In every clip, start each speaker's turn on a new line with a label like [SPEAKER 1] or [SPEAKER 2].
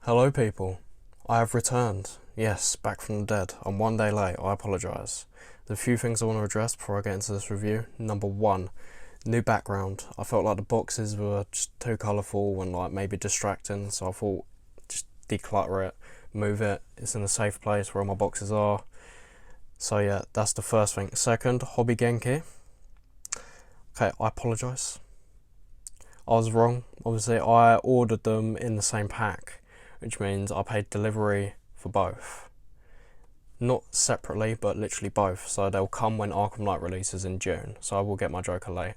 [SPEAKER 1] Hello people, I have returned. Yes, back from the dead. I'm one day late, I apologise. There's a few things I want to address before I get into this review. Number one, new background. I felt like the boxes were just too colourful and like maybe distracting, so I thought just declutter it, move it. It's in a safe place where all my boxes are. So yeah, that's the first thing. Second, Hobby Genki. Okay, I apologise. I was wrong. Obviously, I ordered them in the same pack, which means I paid delivery for both. Not separately, but literally both. So they'll come when Arkham Knight releases in June. So I will get my Joker late.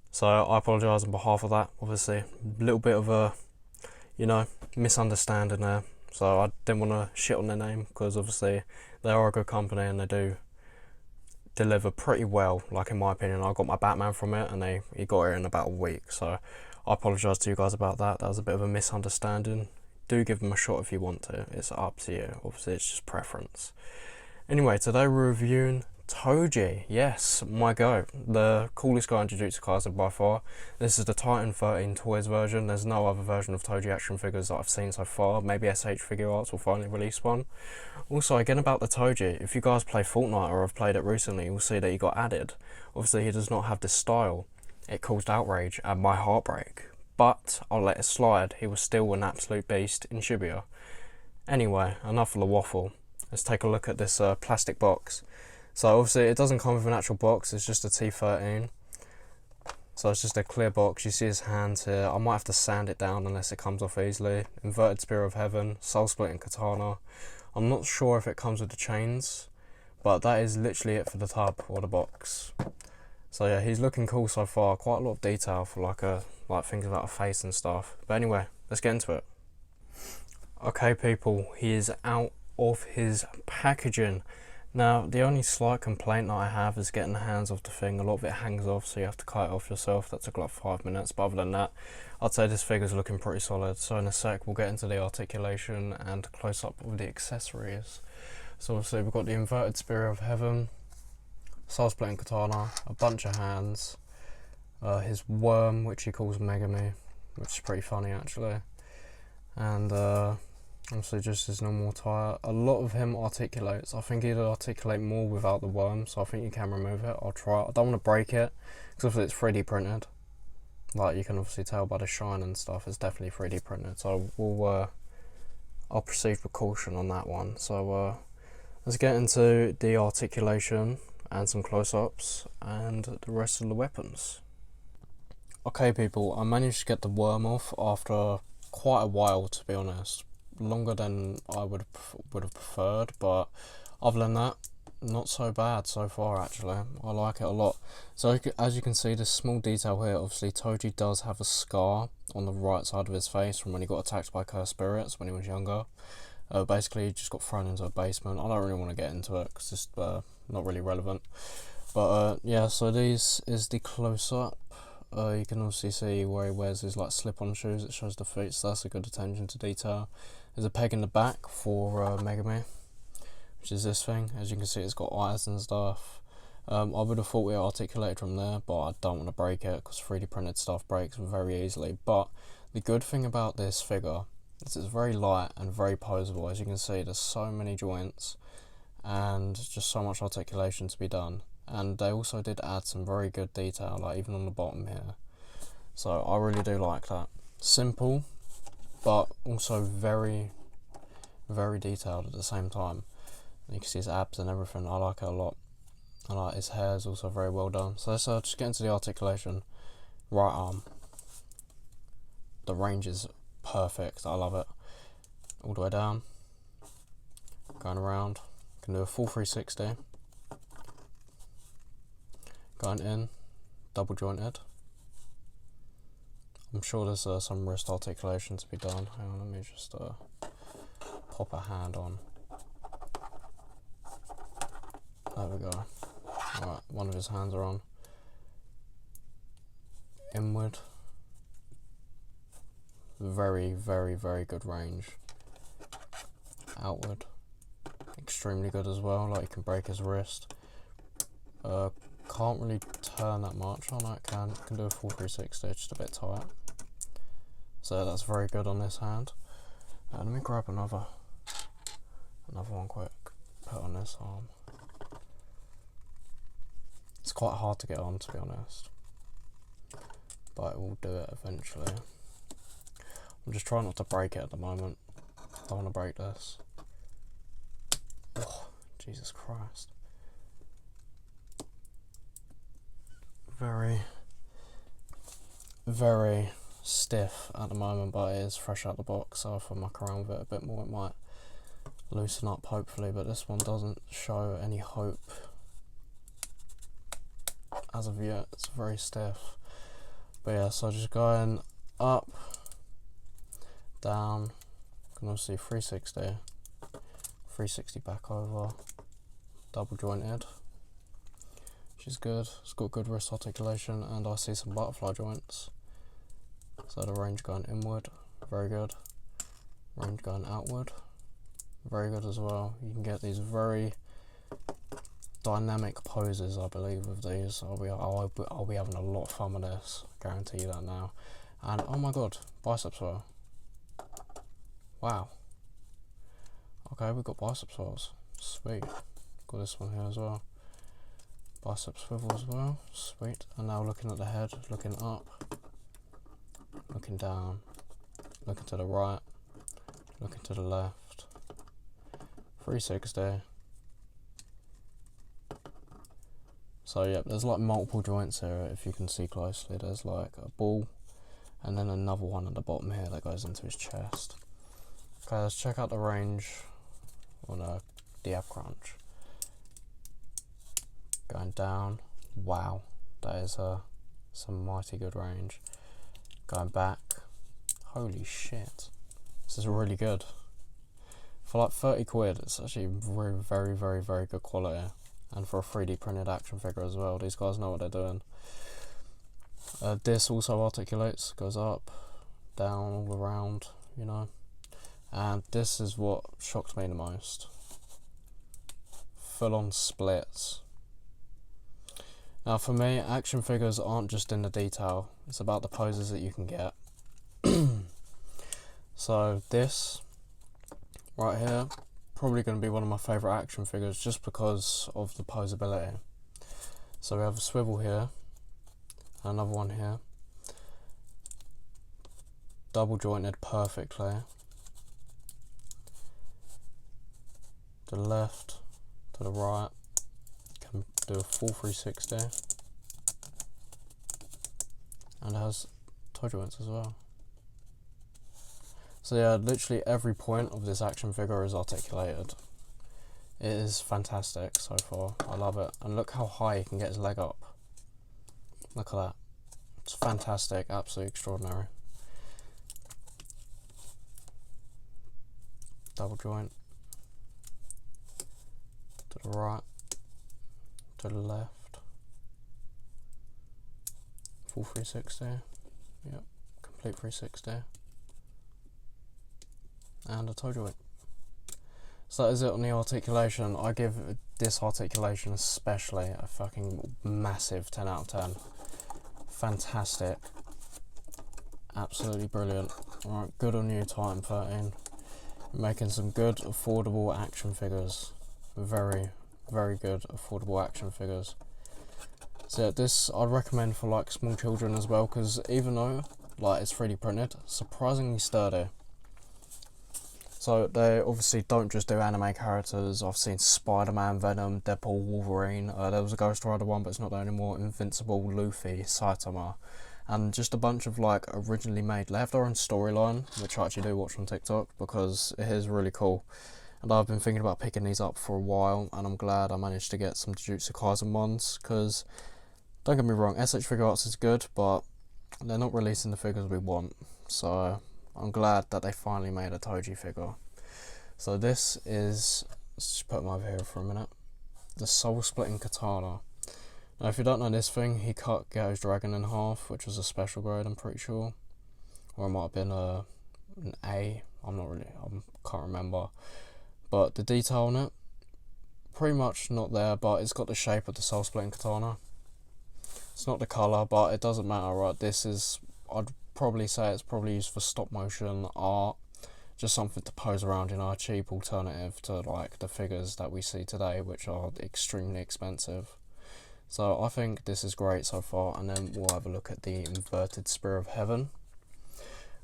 [SPEAKER 1] So I apologise on behalf of that. Obviously, a little bit of a, misunderstanding there. So I didn't want to shit on their name because obviously they are a good company and they do deliver pretty well. Like in my opinion, I got my Batman from it and he got it in about a week. So I apologise to you guys about that. That was a bit of a misunderstanding. Do give them a shot if you want to. It's up to you. Obviously, it's just preference. Anyway, today we're reviewing Toji. Yes, my go. The coolest guy in Jujutsu Kaisen by far. This is the Titan13Toys version. There's no other version of Toji action figures that I've seen so far. Maybe SH Figure Arts will finally release one. Also, again about the Toji. If you guys play Fortnite or have played it recently, you'll see that he got added. Obviously, he does not have this style. It caused outrage and my heartbreak. But I'll let it slide. He was still an absolute beast in Shibuya. Anyway, enough of the waffle. Let's take a look at this plastic box. So obviously it doesn't come with an actual box, it's just a T13. So it's just a clear box. You see his hands here. I might have to sand it down unless it comes off easily. Inverted Spear of Heaven, Soul Splitting Katana. I'm not sure if it comes with the chains, but that is literally it for the tub or the box. So yeah, he's looking cool so far. Quite a lot of detail for like things about a face and stuff. But anyway, let's get into it. Okay people, he is out of his packaging. Now, the only slight complaint that I have is getting the hands off the thing. A lot of it hangs off, so you have to cut it off yourself. That took like 5 minutes, but other than that, I'd say this figure's looking pretty solid. So in a sec, we'll get into the articulation and close up of the accessories. So obviously we've got the Inverted Spear of Heaven, Soul Splitting Katana, a bunch of hands, his worm, which he calls Megami, which is pretty funny actually, and obviously just his normal attire. A lot of him articulates. I think he'd articulate more without the worm, so I think you can remove it. I'll try. I don't want to break it because obviously it's 3D printed. Like you can obviously tell by the shine and stuff, it's definitely 3D printed. So I'll proceed with caution on that one. So let's get into the articulation and some close-ups and the rest of the weapons. Okay people, I managed to get the worm off after quite a while, to be honest. Longer than I would have preferred, but other than that, not so bad so far actually. I like it a lot. So as you can see, this small detail here, obviously Toji does have a scar on the right side of his face from when he got attacked by cursed spirits when he was younger. Basically he just got thrown into a basement. I don't really want to get into it because it's not really relevant, but yeah, so this is the close-up. You can also see where he wears his like slip-on shoes. It shows the feet, so that's a good attention to detail. There's a peg in the back for Megami, which is this thing. As you can see, it's got eyes and stuff. I would have thought we articulated from there, but I don't want to break it because 3D printed stuff breaks very easily. But the good thing about this figure is it's very light and very poseable. As you can see, there's so many joints and just so much articulation to be done. And they also did add some very good detail, like even on the bottom here. So I really do like that. Simple, but also very, very detailed at the same time. You can see his abs and everything. I like it a lot. I like his hair is also very well done. So let's just get into the articulation. Right arm. The range is perfect. I love it. All the way down. Going around. Can do a full 360. Going in, double jointed. I'm sure there's some wrist articulation to be done. Hang on, let me just pop a hand on. There we go. Alright, one of his hands are on. Inward. Very, very, very good range. Outward. Extremely good as well, like you can break his wrist. Can't really turn that much. Oh no, it can do a full 360, just a bit tight. So that's very good on this hand. Let me grab another one quick, put on this arm. It's quite hard to get on, to be honest, but it will do it eventually. I'm just trying not to break it at the moment. I don't want to break this. Oh, Jesus Christ. Very, very stiff at the moment, but it is fresh out the box, so if I muck around with it a bit more it might loosen up hopefully, but this one doesn't show any hope as of yet. It's very stiff. But yeah, so just going up, down, you can also see 360 back over, double jointed, which is good. It's got good wrist articulation, and I see some butterfly joints. So the range going inward, very good. Range going outward, very good as well. You can get these very dynamic poses, I believe, with these. I'll be having a lot of fun with this, guarantee you that now. And oh my god, bicep swirl. Wow. Okay, we've got bicep swirls. Sweet. Got this one here as well. Bicep swivel as well. Sweet. And now looking at the head, looking up, looking down, looking to the right, looking to the left. 360. So yeah, there's like multiple joints here if you can see closely. There's like a ball and then another one at the bottom here that goes into his chest. Okay, let's check out the range on a ab crunch. Going down, wow, that is some mighty good range. Going back, holy shit, this is really good. For like 30 quid, it's actually very, very good quality. And for a 3D printed action figure as well, these guys know what they're doing. This also articulates, goes up, down, all around, you know. And this is what shocked me the most. Full on splits. Now for me, action figures aren't just in the detail, it's about the poses that you can get. So this, right here, probably going to be one of my favourite action figures just because of the posability. So we have a swivel here, another one here, double jointed perfectly, to the left, to the right, can do a full 360, and it has toe joints as well. So yeah, literally every point of this action figure is articulated. It is fantastic so far, I love it. And look how high he can get his leg up. Look at that. It's fantastic, absolutely extraordinary. Double joint. To the right. To the left. Full 360. Yep, complete 360. And a toe joint. So that is it on the articulation. I give this articulation especially a fucking massive 10 out of 10. Fantastic. Absolutely brilliant. Alright, good on you, Titan13. Making some good, affordable action figures. Very, very good, affordable action figures. So yeah, this I'd recommend for like small children as well, because even though like it's 3D printed, surprisingly sturdy. So they obviously don't just do anime characters. I've seen Spider-Man, Venom, Deadpool, Wolverine. There was a Ghost Rider one, but it's not there anymore. Invincible, Luffy, Saitama, and just a bunch of like originally made. They have their own storyline, which I actually do watch on TikTok because it is really cool. And I've been thinking about picking these up for a while, and I'm glad I managed to get some Jujutsu Kaisen ones. Because don't get me wrong, SH Figure Arts is good, but they're not releasing the figures we want. So I'm glad that they finally made a Toji figure. So this is, let's just put him over here for a minute, the Soul Splitting Katana. Now if you don't know this thing, he cut Ghetto's Dragon in half, which was a special grade, I'm pretty sure. Or it might have been an A, I can't remember. But the detail on it, pretty much not there, but it's got the shape of the Soul Splitting Katana. It's not the colour, but it doesn't matter, right? This is, I'd probably say it's probably used for stop motion art. just something to pose around, you know, a cheap alternative to like the figures that we see today, which are extremely expensive. So I think this is great so far, and then we'll have a look at the inverted Spear of Heaven,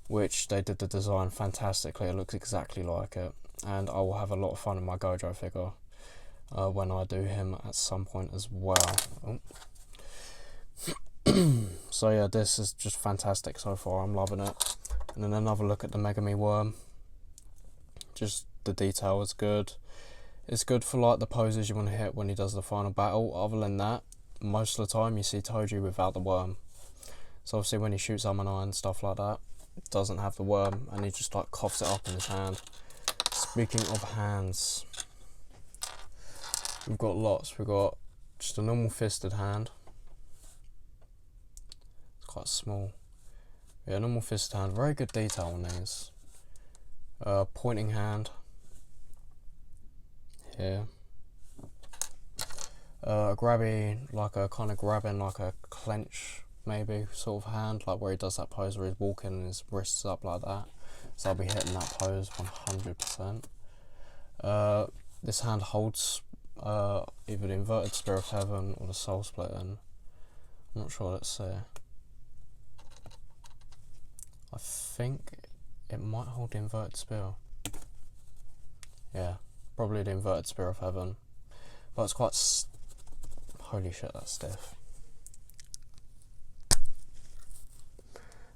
[SPEAKER 1] which they did the design fantastically. It looks exactly like it, and I will have a lot of fun with my Gojo figure when I do him at some point as well. So yeah, this is just fantastic so far. I'm loving it. And then another look at the Megami Worm. Just the detail is good. It's good for like the poses you want to hit when he does the final battle. Other than that, most of the time you see Toji without the worm. So obviously when he shoots Ammonite and stuff like that, it doesn't have the worm, and he just like coughs it up in his hand. Speaking of hands, we've got lots. We've got just a normal fisted hand. It's quite small. Yeah, normal fisted hand. Very good detail on these. Pointing hand. Here. Like a kind of grabbing, like a clench maybe sort of hand, like where he does that pose where he's walking and his wrists up like that. So I'll be hitting that pose 100%. This hand holds either the inverted Spear of Heaven or the Soul Splitting. I'm not sure, let's see. I think it might hold the inverted spear. Yeah, probably the inverted Spear of Heaven. But it's quite holy shit, that's stiff.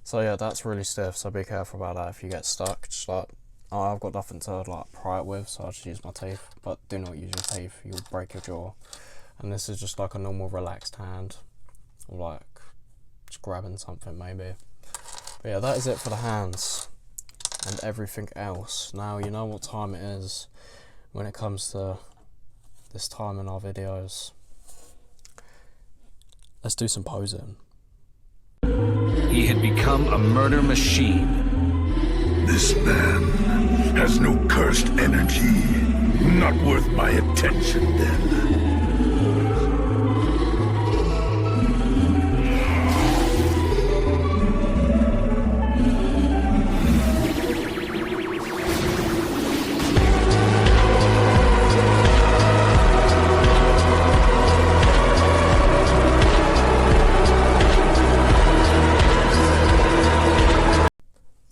[SPEAKER 1] So yeah, that's really stiff, so be careful about that if you get stuck. Just like, oh, I've got nothing to like pry it with, so I'll just use my teeth. But do not use your teeth, you'll break your jaw. And this is just like a normal relaxed hand, or like just grabbing something maybe. But yeah, that is it for the hands and everything else. Now you know what time it is when it comes to this time in our videos. Let's do some posing.
[SPEAKER 2] He had become a murder machine.
[SPEAKER 3] This man has no cursed energy. Not worth my attention, then.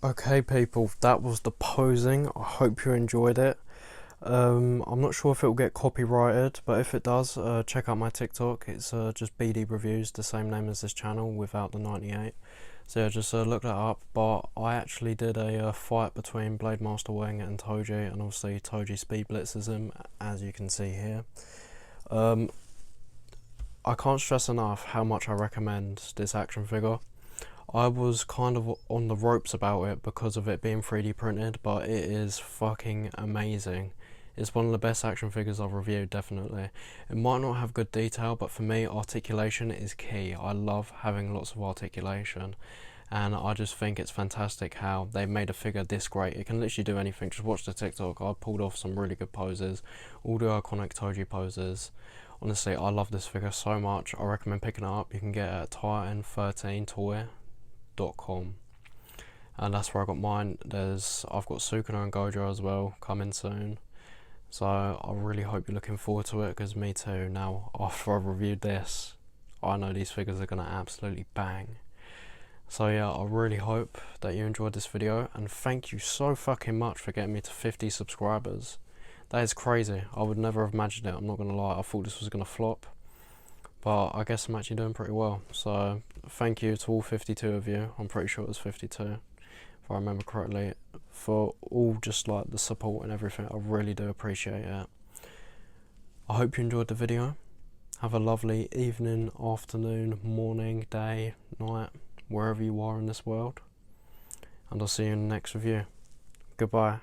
[SPEAKER 1] Okay people, that was the posing. I hope you enjoyed it. I'm not sure if it will get copyrighted, but if it does, check out my TikTok. It's just BD Reviews, the same name as this channel without the 98. So yeah, just look that up. But I actually did a fight between Blade Master Wing and Toji, and obviously Toji speed blitzes him, as you can see here. I can't stress enough how much I recommend this action figure. I was kind of on the ropes about it because of it being 3D printed, but it is fucking amazing. It's one of the best action figures I've reviewed, definitely. It might not have good detail, but for me, articulation is key. I love having lots of articulation, and I just think it's fantastic how they made a figure this great. It can literally do anything. Just watch the TikTok. I pulled off some really good poses, all the iconic Toji poses. Honestly, I love this figure so much. I recommend picking it up. You can get it at Titan13Toy.com, and that's where I got mine. I've got Sukuna and Gojo as well coming soon, so I really hope you're looking forward to it, because me too. Now after I've reviewed this, I know these figures are gonna absolutely bang. So yeah, I really hope that you enjoyed this video, and thank you so fucking much for getting me to 50 subscribers. That is crazy. I would never have imagined it, I'm not gonna lie. I thought this was gonna flop, but I guess I'm actually doing pretty well. So thank you to all 52 of you. I'm pretty sure it was 52 if I remember correctly, for all just like the support and everything. I really do appreciate it. I hope you enjoyed the video. Have a lovely evening, afternoon, morning, day, night, wherever you are in this world, and I'll see you in the next review. Goodbye.